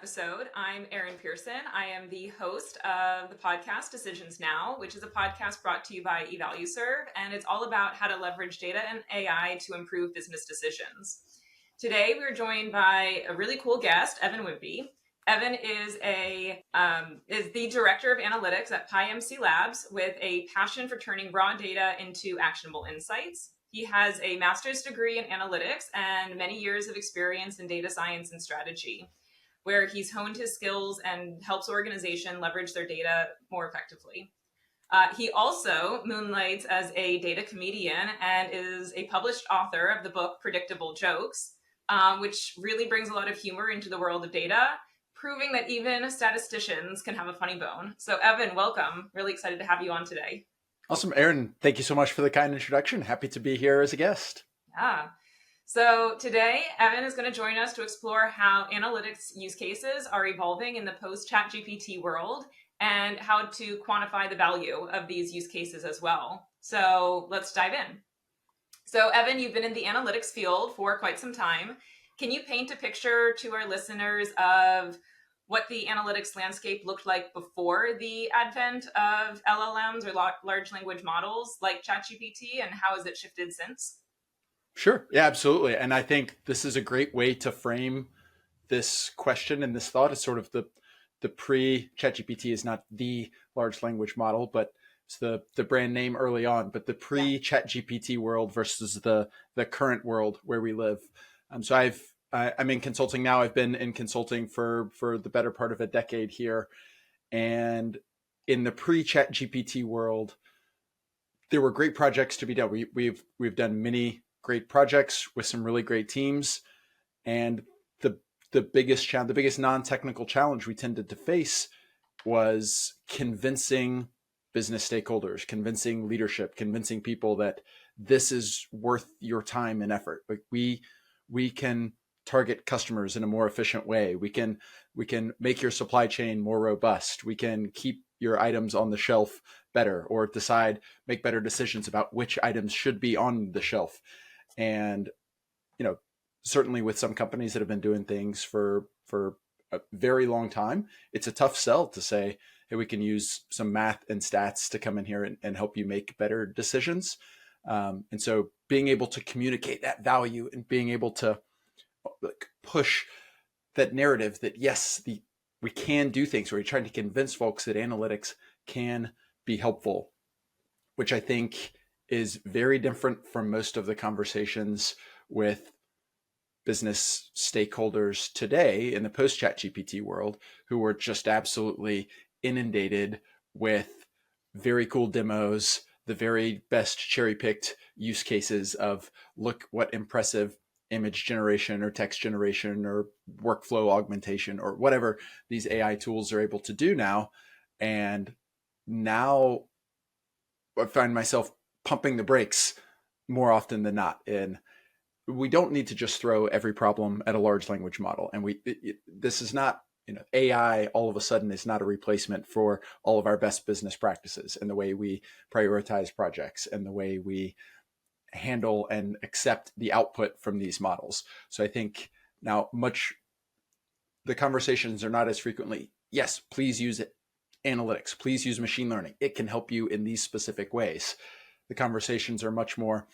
episode. I'm Erin Pearson. I am the host of the podcast Decisions Now, which is a podcast brought to you by eValueServe, and it's all about how to leverage data and AI to improve business decisions. Today, we're joined by a really cool guest, Evan Wimpey. Evan is the director of analytics at PyMC Labs with a passion for turning raw data into actionable insights. He has a master's degree in analytics and many years of experience in data science and strategy, where he's honed his skills and helps organizations leverage their data more effectively. He also moonlights as a data comedian and is a published author of the book Predictive Jokes, which really brings a lot of humor into the world of data, proving that even statisticians can have a funny bone. So Evan, welcome. Really excited to have you on today. Awesome, Erin. Thank you so much for the kind introduction. Happy to be here as a guest. Yeah. So today, Evan is going to join us to explore how analytics use cases are evolving in the post-ChatGPT world and how to quantify the value of these use cases as well. So let's dive in. So Evan, you've been in the analytics field for quite some time. Can you paint a picture to our listeners of what the analytics landscape looked like before the advent of LLMs or large language models like ChatGPT, and how has it shifted since? Sure. Yeah, absolutely. And I think this is a great way to frame this question and this thought. Is sort of the pre-ChatGPT is not the large language model, but it's the brand name early on, but the pre-ChatGPT world versus the current world where we live. So I'm in consulting now. I've been in consulting for the better part of a decade here. And in the pre-ChatGPT world, there were great projects to be done. We've done many great projects with some really great teams. And the biggest non-technical challenge we tended to face was convincing business stakeholders, convincing leadership, convincing people that this is worth your time and effort. Like we can target customers in a more efficient way. We can make your supply chain more robust. We can keep your items on the shelf better, or make better decisions about which items should be on the shelf. And, certainly with some companies that have been doing things for a very long time, it's a tough sell to say, hey, we can use some math and stats to come in here and help you make better decisions. And so being able to communicate that value and being able to push that narrative that, yes, we can do things, where you're trying to convince folks that analytics can be helpful, which I think is very different from most of the conversations with business stakeholders today in the post-ChatGPT world, who are just absolutely inundated with very cool demos, the very best cherry-picked use cases of, look what impressive image generation or text generation or workflow augmentation or whatever these AI tools are able to do now. And now I find myself pumping the brakes more often than not. And we don't need to just throw every problem at a large language model. And this is not, AI all of a sudden is not a replacement for all of our best business practices and the way we prioritize projects and the way we handle and accept the output from these models. So I think now the conversations are not as frequently, yes, please use analytics, please use machine learning. It can help you in these specific ways. The conversations are much more,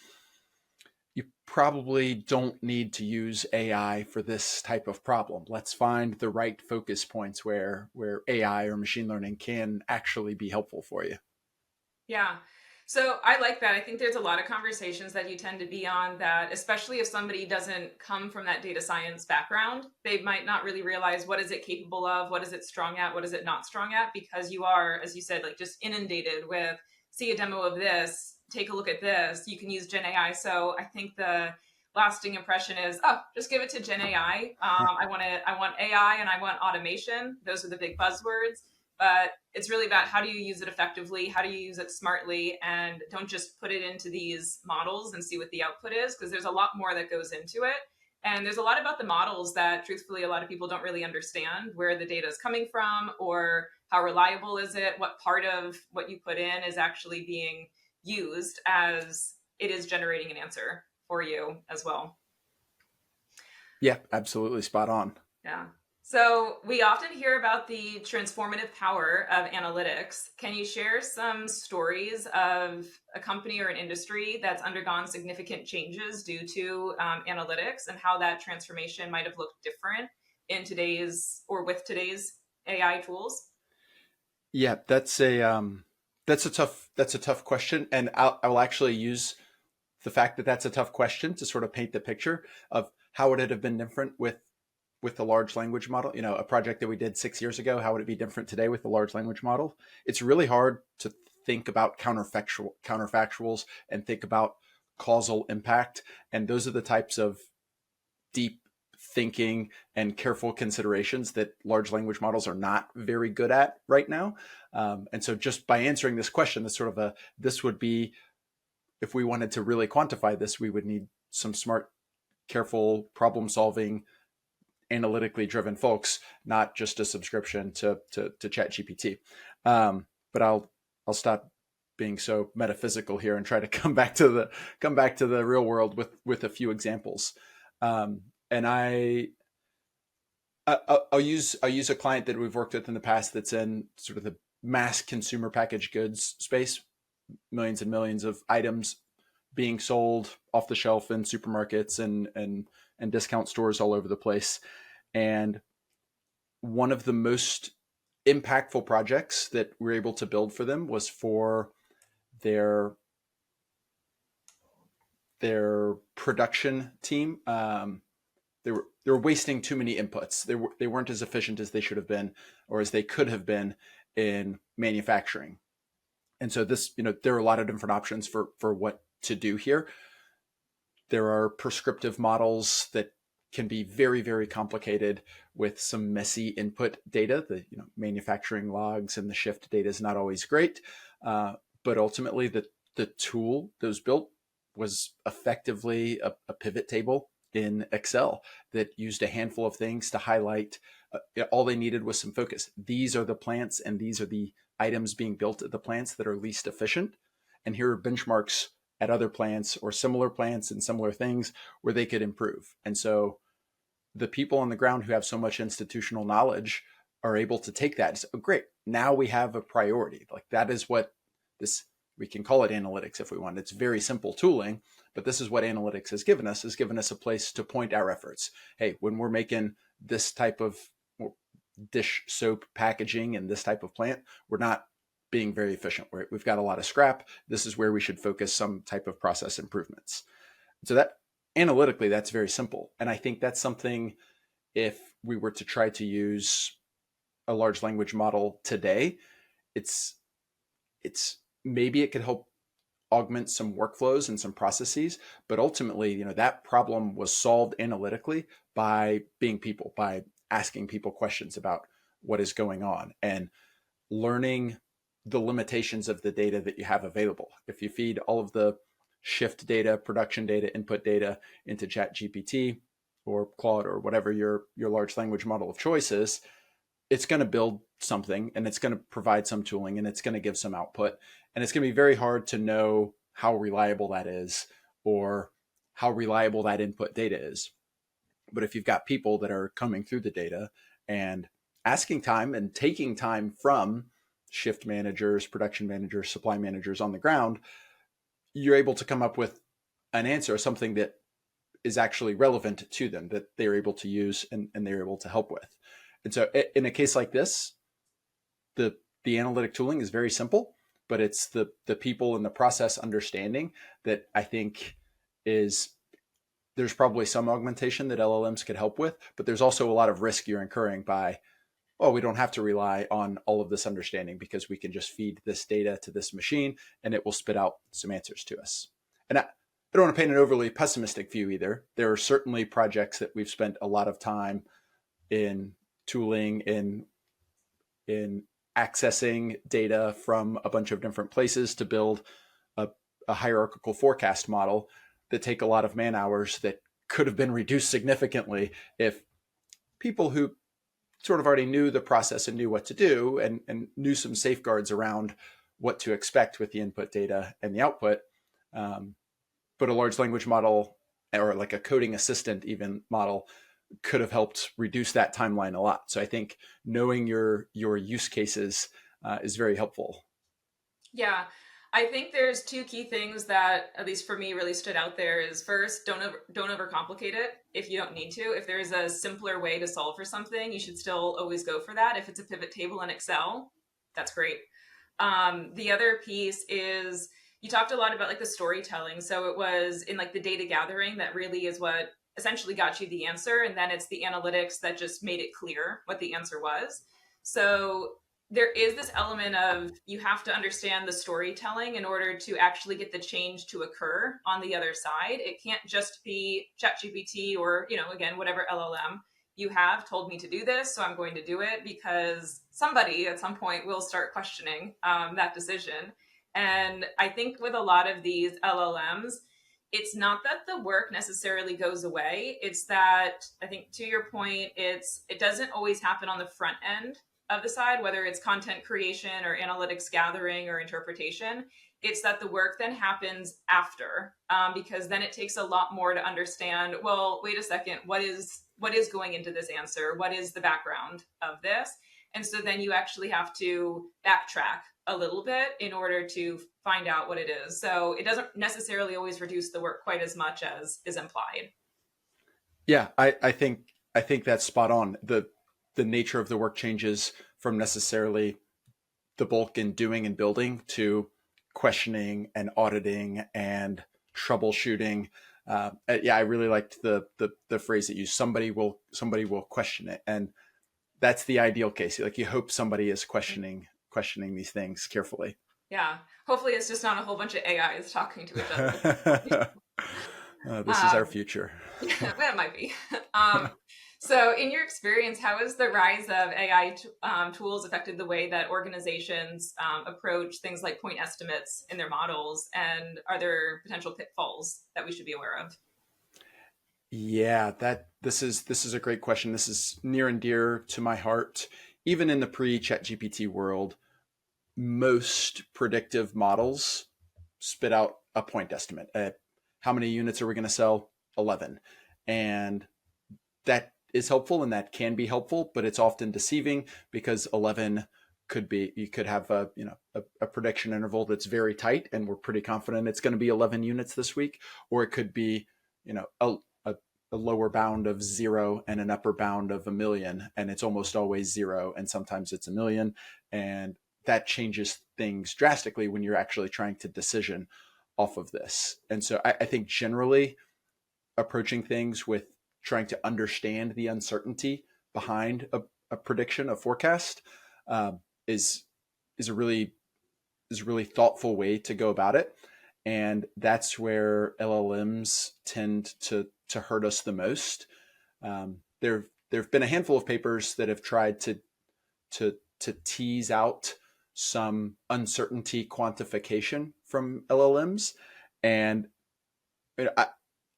you probably don't need to use AI for this type of problem. Let's find the right focus points where AI or machine learning can actually be helpful for you. Yeah. So I like that. I think there's a lot of conversations that you tend to be on that, especially if somebody doesn't come from that data science background, they might not really realize what is it capable of, what is it strong at, what is it not strong at, because you are, as you said, like just inundated with, see a demo of this, take a look at this, you can use Gen AI. So I think the lasting impression is, just give it to Gen AI. I want AI and I want automation. Those are the big buzzwords. But it's really about how do you use it effectively? How do you use it smartly? And don't just put it into these models and see what the output is, because there's a lot more that goes into it. And there's a lot about the models that truthfully, a lot of people don't really understand where the data is coming from, or how reliable is it? What part of what you put in is actually being used as it is generating an answer for you as well. Yeah, absolutely. Spot on. Yeah. So, we often hear about the transformative power of analytics. Can you share some stories of a company or an industry that's undergone significant changes due to analytics and how that transformation might have looked different in today's or with today's AI tools? Yeah, that's a tough question, and I'll actually use the fact that that's a tough question to sort of paint the picture of how would it have been different with the large language model. You know, a project that we did 6 years ago, how would it be different today with the large language model? It's really hard to think about counterfactuals and think about causal impact, and those are the types of deep thinking and careful considerations that large language models are not very good at right now. And so just by answering this question, this would be, if we wanted to really quantify this, we would need some smart, careful problem solving, analytically driven folks, not just a subscription to ChatGPT. But I'll stop being so metaphysical here and try to come back to the real world with a few examples. And I'll use a client that we've worked with in the past that's in sort of the mass consumer packaged goods space, millions and millions of items being sold off the shelf in supermarkets and discount stores all over the place. And one of the most impactful projects that we're able to build for them was for their production team. They were wasting too many inputs. They weren't as efficient as they should have been, or as they could have been in manufacturing. And so there are a lot of different options for what to do here. There are prescriptive models that can be very, very complicated with some messy input data. The manufacturing logs and the shift data is not always great, but ultimately the tool that was built was effectively a pivot table in Excel that used a handful of things to highlight. All they needed was some focus. These are the plants, and these are the items being built at the plants that are least efficient. And here are benchmarks at other plants or similar plants and similar things where they could improve. And so the people on the ground who have so much institutional knowledge are able to take that and say, oh, great, now we have a priority. Like, that is what we can call it analytics if we want. It's very simple tooling, but this is what analytics has given us a place to point our efforts. Hey, when we're making this type of dish soap packaging and this type of plant, we're not being very efficient. We've got a lot of scrap. This is where we should focus some type of process improvements. So that analytically, that's very simple. And I think that's something, if we were to try to use a large language model today, it's maybe it could help augment some workflows and some processes, but ultimately, that problem was solved analytically by asking people questions about what is going on and learning the limitations of the data that you have available. If you feed all of the shift data, production data, input data into ChatGPT or Claude or whatever your large language model of choice is, it's going to build something, and it's going to provide some tooling, and it's going to give some output. And it's going to be very hard to know how reliable that is or how reliable that input data is. But if you've got people that are coming through the data and asking time and taking time from shift managers, production managers, supply managers on the ground, you're able to come up with an answer, something that is actually relevant to them, that they're able to use and they're able to help with. And so in a case like this, the analytic tooling is very simple, but it's the people and the process understanding that I think there's probably some augmentation that LLMs could help with, but there's also a lot of risk you're incurring by, we don't have to rely on all of this understanding because we can just feed this data to this machine and it will spit out some answers to us. And I don't want to paint an overly pessimistic view either. There are certainly projects that we've spent a lot of time in tooling, in accessing data from a bunch of different places to build a hierarchical forecast model that take a lot of man hours that could have been reduced significantly if people who sort of already knew the process and knew what to do and knew some safeguards around what to expect with the input data and the output. But a large language model, or like a coding assistant even model, could have helped reduce that timeline a lot. So I think knowing your use cases is very helpful. Yeah. I think there's two key things that, at least for me, really stood out there. Is first, don't overcomplicate it if you don't need to. If there's a simpler way to solve for something, you should still always go for that. If it's a pivot table in Excel, that's great. The other piece is you talked a lot about like the storytelling. So it was in like the data gathering that really is what essentially got you the answer, and then it's the analytics that just made it clear what the answer was. So there is this element of you have to understand the storytelling in order to actually get the change to occur on the other side. It can't just be ChatGPT or, again, whatever LLM you have told me to do this, so I'm going to do it, because somebody at some point will start questioning that decision. And I think with a lot of these LLMs, it's not that the work necessarily goes away. It's that, I think to your point, it doesn't always happen on the front end of the side, whether it's content creation or analytics gathering or interpretation. It's that the work then happens after, because then it takes a lot more to understand, well, wait a second, what is going into this answer? What is the background of this? And so then you actually have to backtrack a little bit in order to find out what it is. So it doesn't necessarily always reduce the work quite as much as is implied. Yeah, I think that's spot on. The nature of the work changes from necessarily the bulk in doing and building to questioning and auditing and troubleshooting. Yeah, I really liked the phrase that you used. Somebody will question it, and that's the ideal case. Like you hope somebody is questioning these things carefully. Yeah, hopefully it's just not a whole bunch of AIs talking to each other. This is our future. Yeah, it might be. So in your experience, how has the rise of AI tools affected the way that organizations approach things like point estimates in their models? And are there potential pitfalls that we should be aware of? Yeah, this is a great question. This is near and dear to my heart. Even in the pre-ChatGPT world, most predictive models spit out a point estimate. How many units are we going to sell? 11. And that is helpful and that can be helpful, but it's often deceiving because 11 could be, you could have a prediction interval that's very tight and we're pretty confident it's going to be 11 units this week, or it could be, a lower bound of 0 and an upper bound of 1,000,000, and it's almost always 0, and sometimes it's 1,000,000, and that changes things drastically when you're actually trying to decision off of this. And so I think generally approaching things with trying to understand the uncertainty behind a prediction, a forecast, is a really thoughtful way to go about it. And that's where LLMs tend to hurt us the most. There've been a handful of papers that have tried to tease out some uncertainty quantification from LLMs, and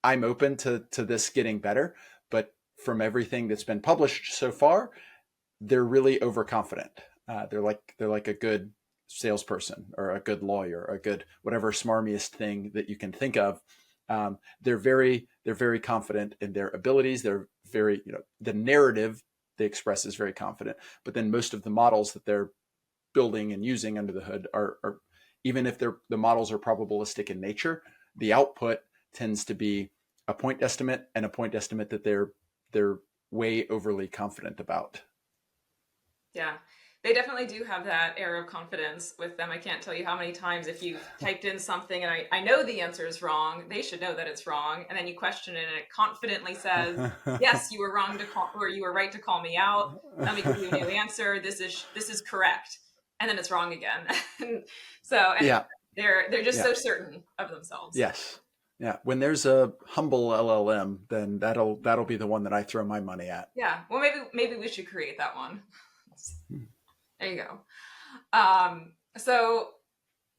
I'm open to this getting better. But from everything that's been published so far, they're really overconfident. They're like a good salesperson or a good lawyer, a good whatever smarmiest thing that you can think of. They're very confident in their abilities. They're very, the narrative they express is very confident. But then most of the models that they're building and using under the hood are even if the models are probabilistic in nature, the output tends to be a point estimate, and a point estimate that they're way overly confident about. Yeah, they definitely do have that air of confidence with them. I can't tell you how many times if you've typed in something and I know the answer is wrong, they should know that it's wrong. And then you question it and it confidently says, yes, you were wrong to call, or you were right to call me out. Let me give you a new answer. This is correct. And then it's wrong again. So yeah, they're just so certain of themselves. Yes. Yeah. When there's a humble LLM, then that'll be the one that I throw my money at. Yeah. Well, maybe we should create that one. There you go. So,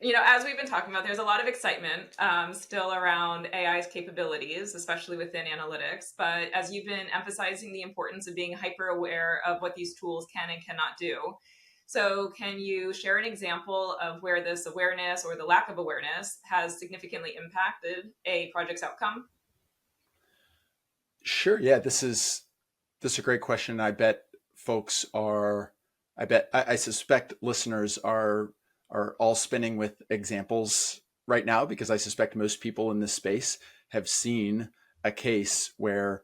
as we've been talking about, there's a lot of excitement still around AI's capabilities, especially within analytics. But as you've been emphasizing the importance of being hyper aware of what these tools can and cannot do. So can you share an example of where this awareness or the lack of awareness has significantly impacted a project's outcome? Sure. Yeah, this is This is a great question. I bet folks are, I suspect listeners are all spinning with examples right now, because I suspect most people in this space have seen a case where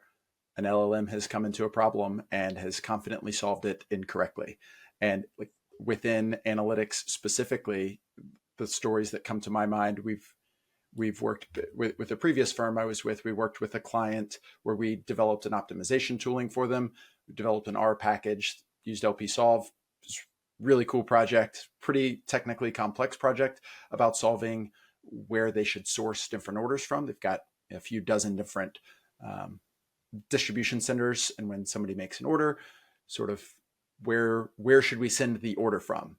an LLM has come into a problem and has confidently solved it incorrectly. And like within analytics specifically, the stories that come to my mind, we've worked with a previous firm I was with. We worked with a client where we developed an optimization tooling for them. We developed an R package, used LP Solve. Really cool project, pretty technically complex project about solving where they should source different orders from. They've got a few dozen different distribution centers, and when somebody makes an order, sort of where should we send the order from,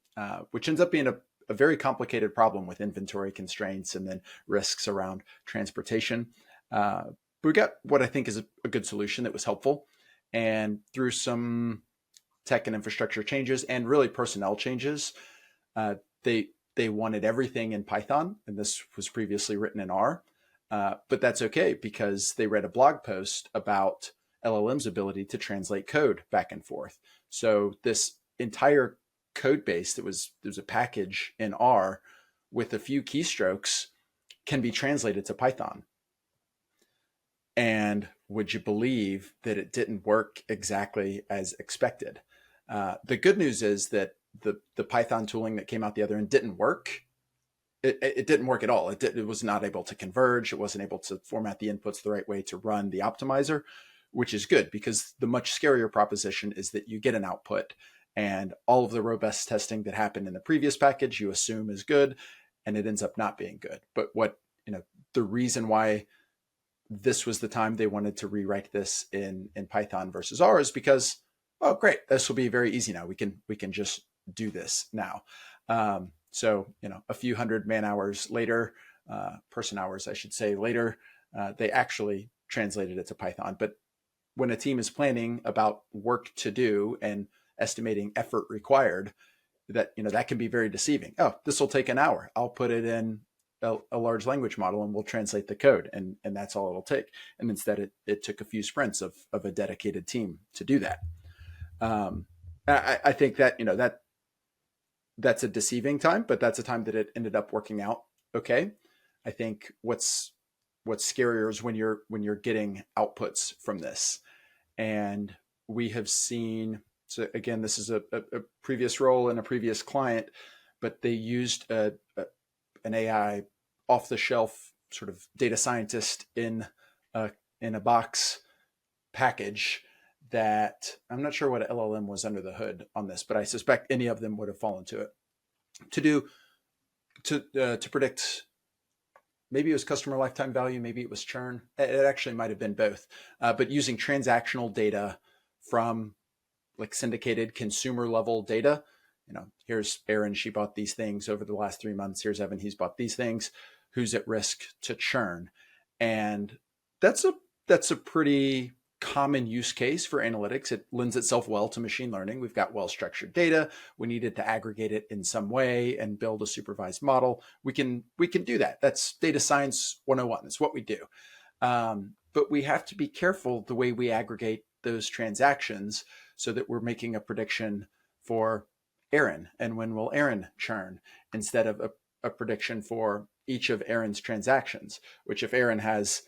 which ends up being a very complicated problem with inventory constraints and then risks around transportation. But we got what I think is a good solution that was helpful. And through some tech and infrastructure changes and really personnel changes, they wanted everything in Python, and this was previously written in R. But that's okay, because they read a blog post about LLM's ability to translate code back and forth. So this entire code base there's a package in R with a few keystrokes can be translated to Python. And would you believe that it didn't work exactly as expected? The good news is that the Python tooling that came out the other end didn't work. It didn't work at all. It was not able to converge. It wasn't able to format the inputs the right way to run the optimizer, which is good, because the much scarier proposition is that you get an output and all of the robust testing that happened in the previous package you assume is good, and it ends up not being good. But the reason why this was the time they wanted to rewrite this in Python versus R is because, oh, great, this will be very easy now. We can just do this now. So, a few hundred man hours later, person hours, I should say, later, they actually translated it to Python. But when a team is planning about work to do and estimating effort required, that can be very deceiving. Oh, this will take an hour. I'll put it in a large language model and we'll translate the code, and that's all it'll take. And instead, it took a few sprints of a dedicated team to do that. I think that that's a deceiving time, but that's a time that it ended up working out okay. I think what's scarier is when you're getting outputs from this. And we have seen, so again, this is a previous role and a previous client, but they used an AI off the shelf sort of data scientist in a box package that I'm not sure what LLM was under the hood on this, but I suspect any of them would have fallen to it to predict. Maybe it was customer lifetime value, maybe it was churn. It actually might have been both, but using transactional data from like syndicated consumer level data. Here's Erin, she bought these things over the last 3 months. Here's Evan, he's bought these things. Who's at risk to churn? And that's a pretty common use case for analytics. It lends itself well to machine learning. We've got well-structured data. We needed to aggregate it in some way and build a supervised model. We can do that. That's data science 101. It's what we do. But we have to be careful the way we aggregate those transactions so that we're making a prediction for Erin and when will Erin churn, instead of a prediction for each of Erin's transactions, which if Erin has,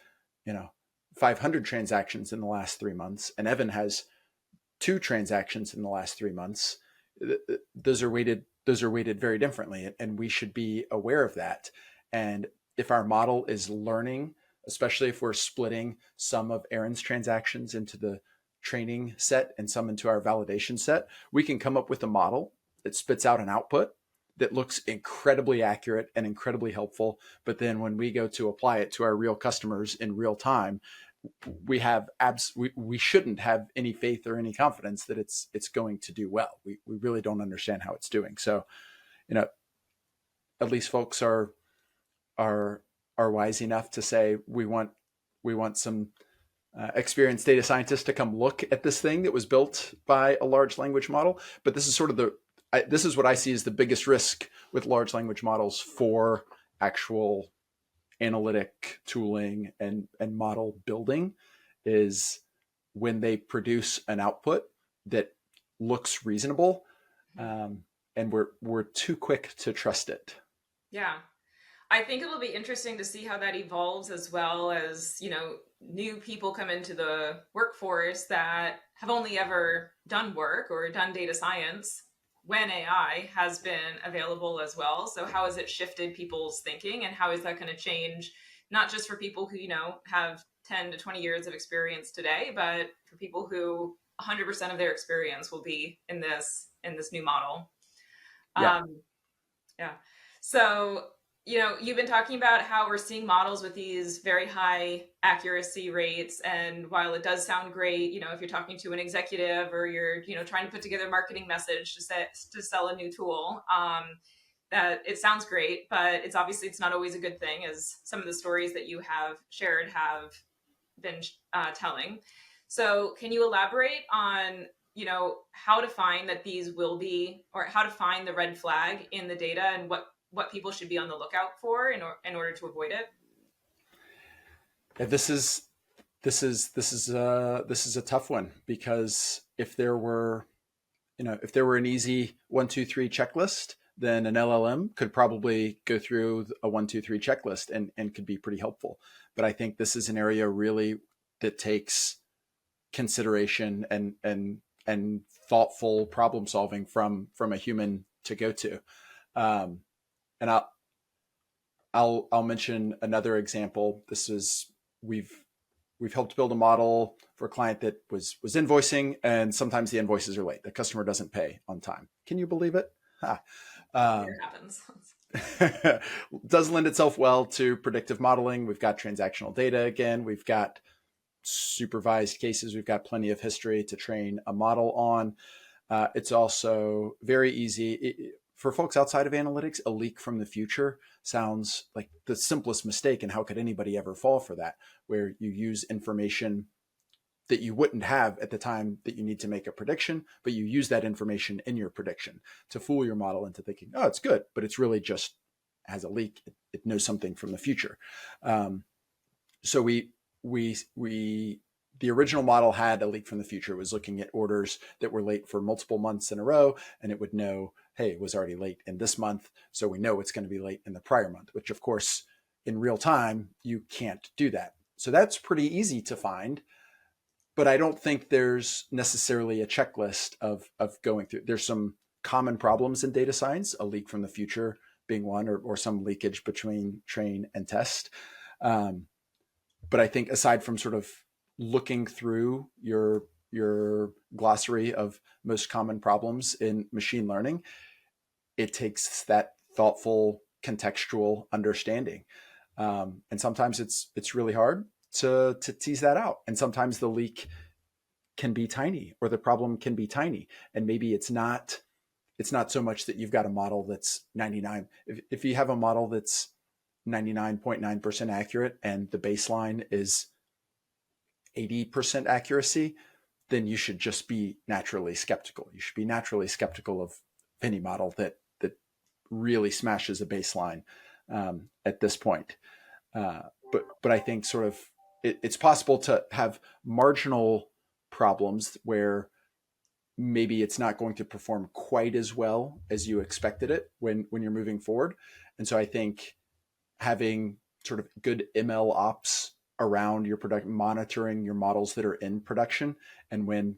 500 transactions in the last 3 months and Evan has 2 transactions in the last 3 months, those are weighted very differently. And we should be aware of that. And if our model is learning, especially if we're splitting some of Erin's transactions into the training set and some into our validation set, we can come up with a model that spits out an output that looks incredibly accurate and incredibly helpful. But then when we go to apply it to our real customers in real time, we shouldn't have any faith or any confidence that it's going to do well. We really don't understand how it's doing. So, at least folks are wise enough to say we want some experienced data scientists to come look at this thing that was built by a large language model. But this is sort of this is what I see as the biggest risk with large language models for actual analytic tooling and model building is when they produce an output that looks reasonable, and we're too quick to trust it. Yeah. I think it'll be interesting to see how that evolves, as well as, new people come into the workforce that have only ever done work or done data science when AI has been available as well. So how has it shifted people's thinking, and how is that going to change, not just for people who, have 10 to 20 years of experience today, but for people who 100% of their experience will be in this new model. Yeah. Yeah. So, you've been talking about how we're seeing models with these very high accuracy rates. And while it does sound great, if you're talking to an executive, or you're, trying to put together a marketing message to sell a new tool, that it sounds great, but it's not always a good thing, as some of the stories that you have shared have been telling. So can you elaborate on how to find that these will be, or how to find the red flag in the data, and what people should be on the lookout for in order to avoid it? Yeah, this is a tough one, because if there were an easy 1, 2, 3 checklist, then an LLM could probably go through a 1, 2, 3 checklist and could be pretty helpful. But I think this is an area really that takes consideration and thoughtful problem solving from a human to go to. And I'll mention another example. We've helped build a model for a client that was invoicing, and sometimes the invoices are late. The customer doesn't pay on time. Can you believe it? It happens. Does lend itself well to predictive modeling. We've got transactional data again. We've got supervised cases. We've got plenty of history to train a model on. It's also very easy. For folks outside of analytics, a leak from the future sounds like the simplest mistake, and how could anybody ever fall for that, where you use information that you wouldn't have at the time that you need to make a prediction, but you use that information in your prediction to fool your model into thinking, oh, it's good, but it's really just has a leak. It knows something from the future. So the original model had a leak from the future. It was looking at orders that were late for multiple months in a row, and it would know, hey, it was already late in this month, so we know it's going to be late in the prior month, which of course in real time you can't do that. So that's pretty easy to find, but I don't think there's necessarily a checklist of going through. There's some common problems in data science, a leak from the future being one, or some leakage between train and test. But I think aside from sort of looking through your glossary of most common problems in machine learning, it takes that thoughtful contextual understanding. And sometimes it's really hard to tease that out. And sometimes the leak can be tiny, or the problem can be tiny. And maybe it's not so much that you've got a model that's 99. If you have a model that's 99.9% accurate and the baseline is 80% accuracy, then you should just be naturally skeptical. You should be naturally skeptical of any model that really smashes a baseline at this point. But I think sort of it's possible to have marginal problems where maybe it's not going to perform quite as well as you expected it when you're moving forward. And so I think having sort of good ML ops around your product, monitoring your models that are in production, and when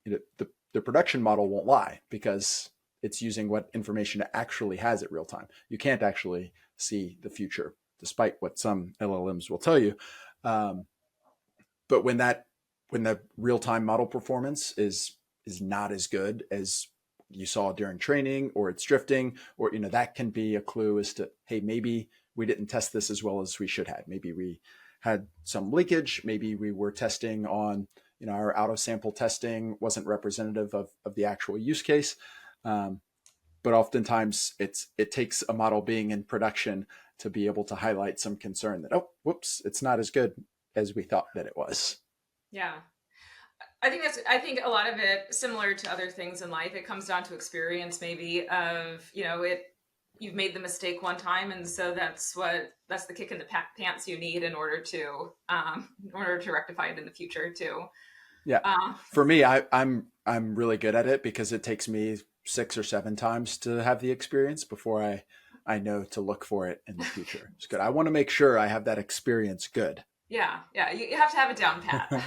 the production model won't lie because it's using what information it actually has at real time. You can't actually see the future, despite what some LLMs will tell you. But when the real-time model performance is not as good as you saw during training, or it's drifting, or that can be a clue as to, hey, maybe we didn't test this as well as we should have. Maybe we had some leakage. Maybe we were testing on, our out of sample testing wasn't representative of the actual use case. But oftentimes it takes a model being in production to be able to highlight some concern that, oh, whoops, it's not as good as we thought that it was. Yeah. I think a lot of it, similar to other things in life, it comes down to experience, maybe, of, you've made the mistake one time. And so that's the kick in the pants you need in order to rectify it in the future too. Yeah. Uh, For me, I'm really good at it because it takes me 6 or 7 times to have the experience before I know to look for it in the future. It's good. I want to make sure I have that experience good. yeah, you have to have it down pat.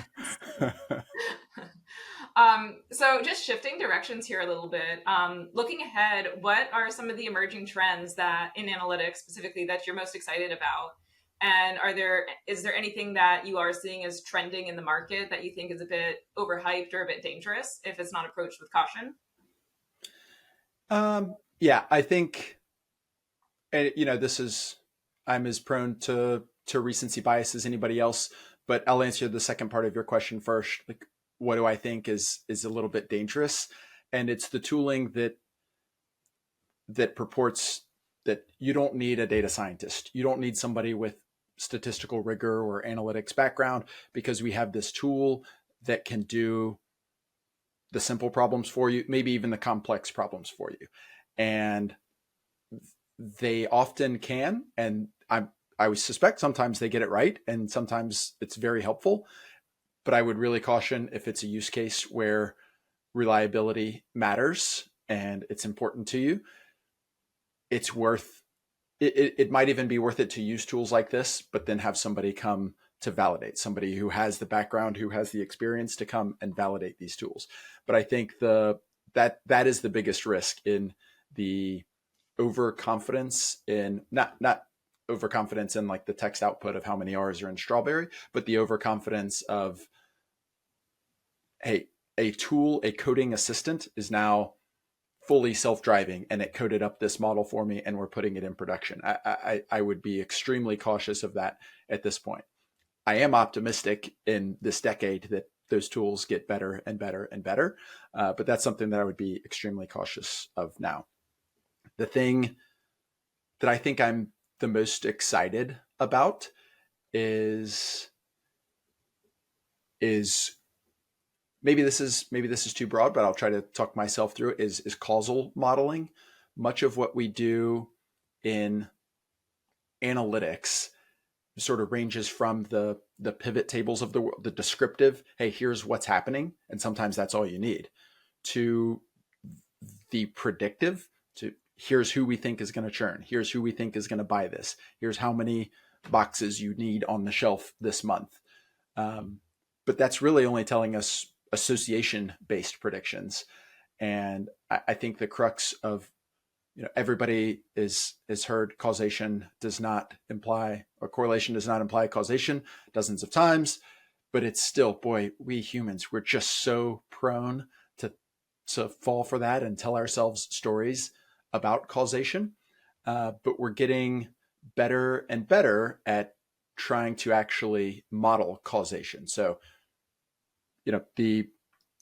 So just shifting directions here a little bit, looking ahead, what are some of the emerging trends that in analytics specifically that you're most excited about? And is there anything that you are seeing as trending in the market that you think is a bit overhyped or a bit dangerous if it's not approached with caution? Yeah, I think, and this is, I'm as prone to recency bias as anybody else, but I'll answer the second part of your question first. Like, what do I think is a little bit dangerous? And it's the tooling that purports that you don't need a data scientist. You don't need somebody with statistical rigor or analytics background, because we have this tool that can do the simple problems for you, maybe even the complex problems for you. And they often can, and I would suspect sometimes they get it right, and sometimes it's very helpful. But I would really caution if it's a use case where reliability matters and it's important to you. It's worth it might even be worth it to use tools like this, but then have somebody come to validate, somebody who has the background, who has the experience to come and validate these tools. But I think that is the biggest risk in the overconfidence in not overconfidence in like the text output of how many R's are in strawberry, but the overconfidence of, hey, a tool, a coding assistant is now fully self-driving and it coded up this model for me and we're putting it in production. I would be extremely cautious of that at this point. I am optimistic in this decade that those tools get better and better and better, but that's something that I would be extremely cautious of now. The thing that I think I'm the most excited about is maybe this is too broad, but I'll try to talk myself through it, is causal modeling. Much of what we do in analytics sort of ranges from the pivot tables of the world, the descriptive, hey, here's what's happening, and sometimes that's all you need, to the predictive, to here's who we think is going to churn, here's who we think is going to buy this, here's how many boxes you need on the shelf this month. But that's really only telling us association based predictions. And I think the crux of, everybody is heard causation does not imply, or correlation does not imply causation dozens of times, but it's still, boy, we humans, we're just so prone to fall for that and tell ourselves stories about causation. But we're getting better and better at trying to actually model causation. So, the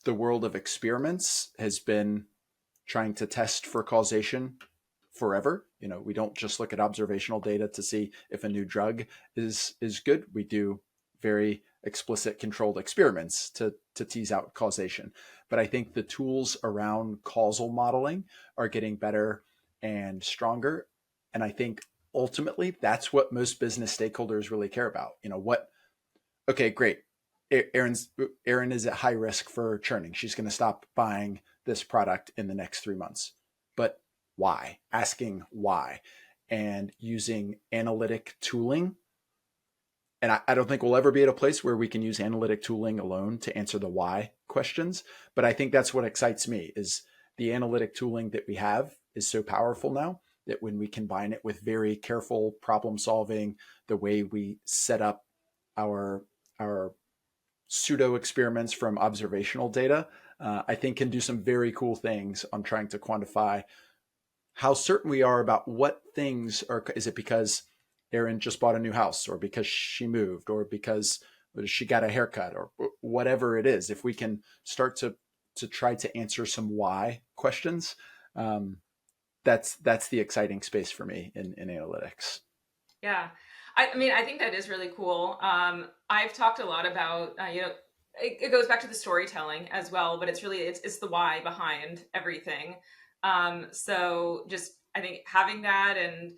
world of experiments has been trying to test for causation forever. We don't just look at observational data to see if a new drug is good. We do very explicit controlled experiments to tease out causation. But I think the tools around causal modeling are getting better and stronger. And I think ultimately that's what most business stakeholders really care about. Okay, great. Erin is at high risk for churning. She's going to stop buying this product in the next 3 months. But why? Asking why, and using analytic tooling. And I don't think we'll ever be at a place where we can use analytic tooling alone to answer the why questions. But I think that's what excites me, is the analytic tooling that we have is so powerful now that when we combine it with very careful problem solving, the way we set up our pseudo experiments from observational data, I think can do some very cool things on trying to quantify how certain we are about what things are. Is it because Erin just bought a new house, or because she moved, or because she got a haircut, or whatever it is? If we can start to try to answer some why questions, that's the exciting space for me in analytics. Yeah. I mean, I think that is really cool. I've talked a lot about, it goes back to the storytelling as well, but it's the why behind everything. So just, I think having that, and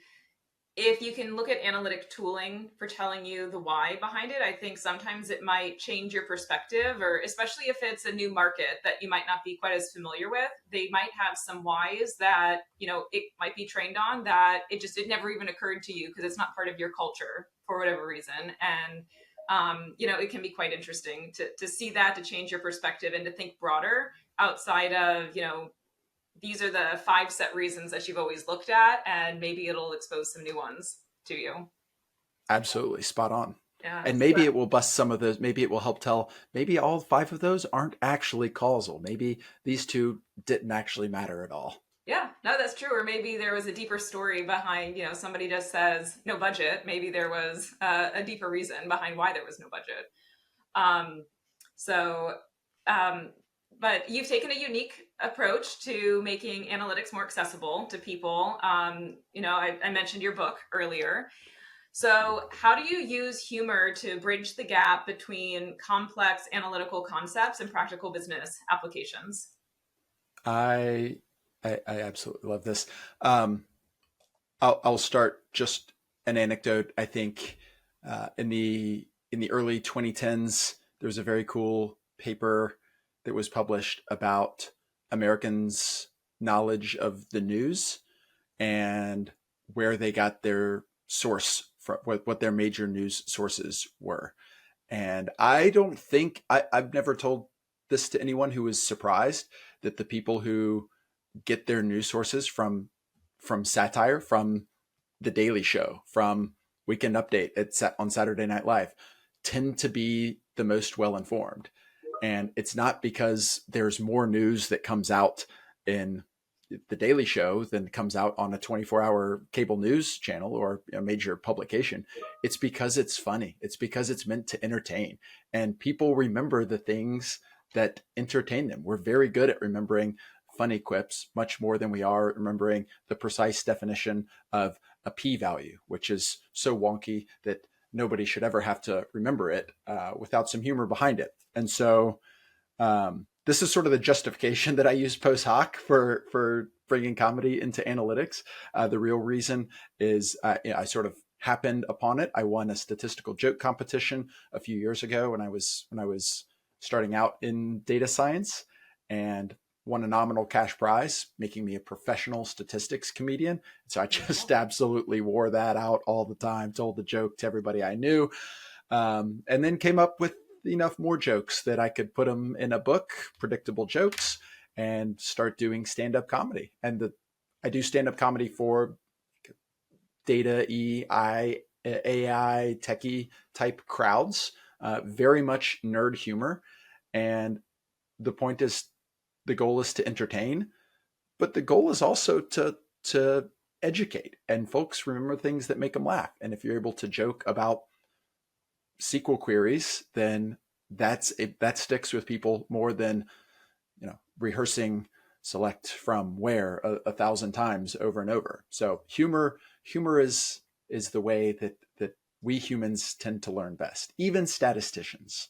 if you can look at analytic tooling for telling you the why behind it, I think sometimes it might change your perspective, or especially if it's a new market that you might not be quite as familiar with, they might have some whys that, it might be trained on that it never even occurred to you because it's not part of your culture for whatever reason. And, it can be quite interesting to see that, to change your perspective and to think broader outside of, these are the 5 set reasons that you've always looked at, and maybe it'll expose some new ones to you. Absolutely spot on. Yeah. And maybe it will bust some of those. Maybe it will help tell, maybe all 5 of those aren't actually causal. Maybe these 2 didn't actually matter at all. Yeah, no, that's true. Or maybe there was a deeper story behind, somebody just says no budget. Maybe there was a deeper reason behind why there was no budget. Um, so, but you've taken a unique approach to making analytics more accessible to people. I mentioned your book earlier. So, how do you use humor to bridge the gap between complex analytical concepts and practical business applications? I absolutely love this. I'll start just an anecdote. I think in the early 2010s, there was a very cool paper that was published about Americans' knowledge of the news and where they got their source from, what their major news sources were. And I don't think I've never told this to anyone who was surprised that the people who get their news sources from satire, from The Daily Show, from Weekend Update on Saturday Night Live, tend to be the most well informed. And it's not because there's more news that comes out in The Daily Show than comes out on a 24-hour cable news channel or a major publication. It's because it's funny. It's because it's meant to entertain. And people remember the things that entertain them. We're very good at remembering funny quips, much more than we are remembering the precise definition of a p-value, which is so wonky that nobody should ever have to remember it without some humor behind it. And so this is sort of the justification that I use post hoc for bringing comedy into analytics. The real reason is I sort of happened upon it. I won a statistical joke competition a few years ago when I was starting out in data science, and won a nominal cash prize, making me a professional statistics comedian. So I just absolutely wore that out all the time, told the joke to everybody I knew, and then came up with enough more jokes that I could put them in a book, predictable jokes, and start doing stand-up comedy. And I do stand-up comedy for data, AI, techie type crowds, very much nerd humor. And the point is, the goal is to entertain, but the goal is also to educate, and folks remember things that make them laugh. And if you're able to joke about SQL queries, then that sticks with people more than rehearsing select from where 1,000 times over and over. So humor is the way that we humans tend to learn best, even statisticians.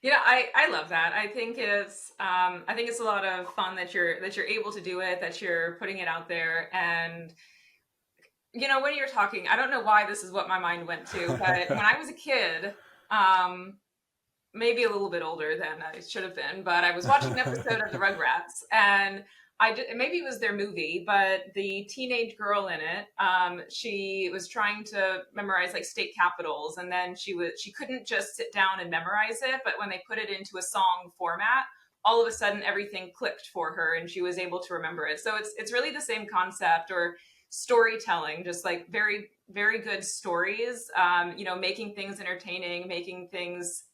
I love that. I think it's a lot of fun that you're able to do it, that you're putting it out there. And when you're talking, I don't know why this is what my mind went to, but when I was a kid, maybe a little bit older than I should have been, but I was watching an episode of the Rugrats, and maybe it was their movie, but the teenage girl in it, she was trying to memorize like state capitals, and then she couldn't just sit down and memorize it, but when they put it into a song format, all of a sudden everything clicked for her and she was able to remember it. So it's really the same concept, or storytelling, just like very, very good stories, making things entertaining, making things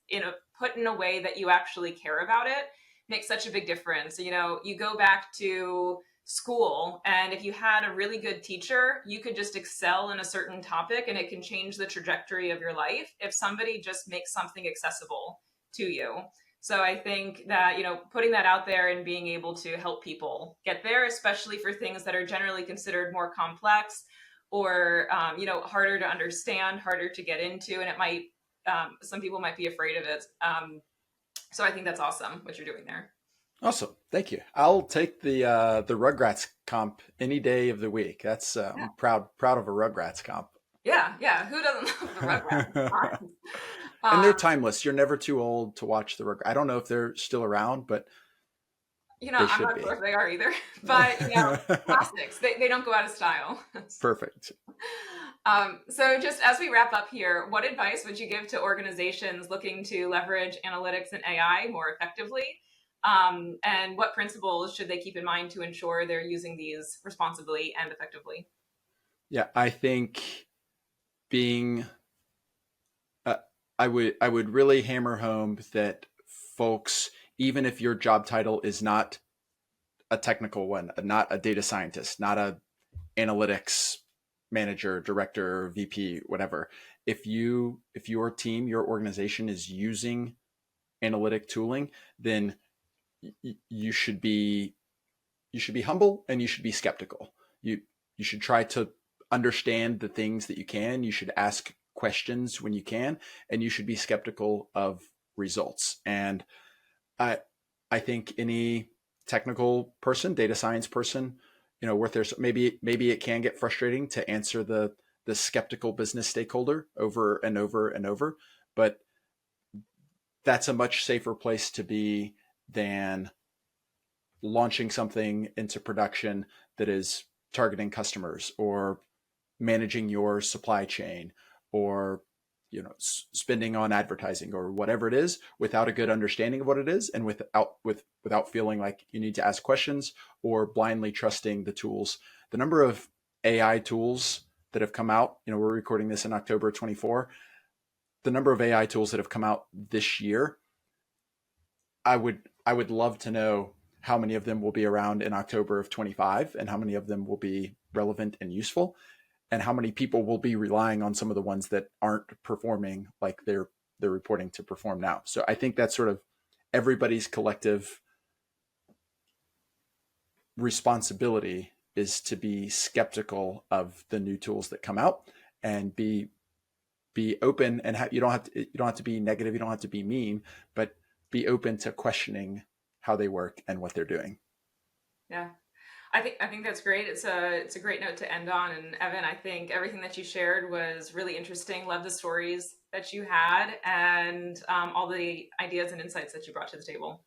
put in a way that you actually care about it makes such a big difference. You go back to school, and if you had a really good teacher, you could just excel in a certain topic and it can change the trajectory of your life if somebody just makes something accessible to you. So I think that, putting that out there and being able to help people get there, especially for things that are generally considered more complex or, harder to understand, harder to get into, and it might, some people might be afraid of it. So I think that's awesome what you're doing there. Awesome. Thank you. I'll take the Rugrats comp any day of the week. That's Yeah. I'm proud of a Rugrats comp. Yeah. Who doesn't love the Rugrats? And they're Um, timeless. You're never too old to watch the Rugrats. I don't know if they're still around, but they I'm should not be. sure if they are either, but classics. They don't go out of style. Perfect. So just as we wrap up here, what advice would you give to organizations looking to leverage analytics and AI more effectively? And what principles should they keep in mind to ensure they're using these responsibly and effectively? Yeah, I think being uh, I would really hammer home that folks, even if your job title is not a technical one, not a data scientist, not a analytics manager, director, VP, whatever, if your team, your organization is using analytic tooling, then you should be humble and you should be skeptical. You should try to understand the things that you can. You should ask questions when you can, and you should be skeptical of results. And I I think any technical person, data science person, worth their maybe it can get frustrating to answer the skeptical business stakeholder over and over and over, but that's a much safer place to be than launching something into production that is targeting customers or managing your supply chain or spending on advertising or whatever it is without a good understanding of what it is and without feeling like you need to ask questions or blindly trusting the tools. The number of AI tools that have come out, we're recording this in October 24, the number of AI tools that have come out this year, I would love to know how many of them will be around in October of 25 and how many of them will be relevant and useful and how many people will be relying on some of the ones that aren't performing like they're reporting to perform now. So I think that's sort of everybody's collective responsibility is to be skeptical of the new tools that come out and be open and you don't have to be negative, you don't have to be mean, but be open to questioning how they work and what they're doing. Yeah. I think that's great. It's a great note to end on. And Evan, I think everything that you shared was really interesting. Love the stories that you had and all the ideas and insights that you brought to the table.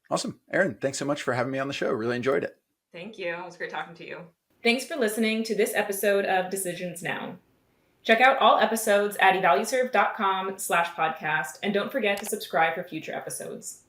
Awesome. Erin, thanks so much for having me on the show. Really enjoyed it. Thank you. It was great talking to you. Thanks for listening to this episode of Decisions Now. Check out all episodes at evalueserve.com/podcast and don't forget to subscribe for future episodes.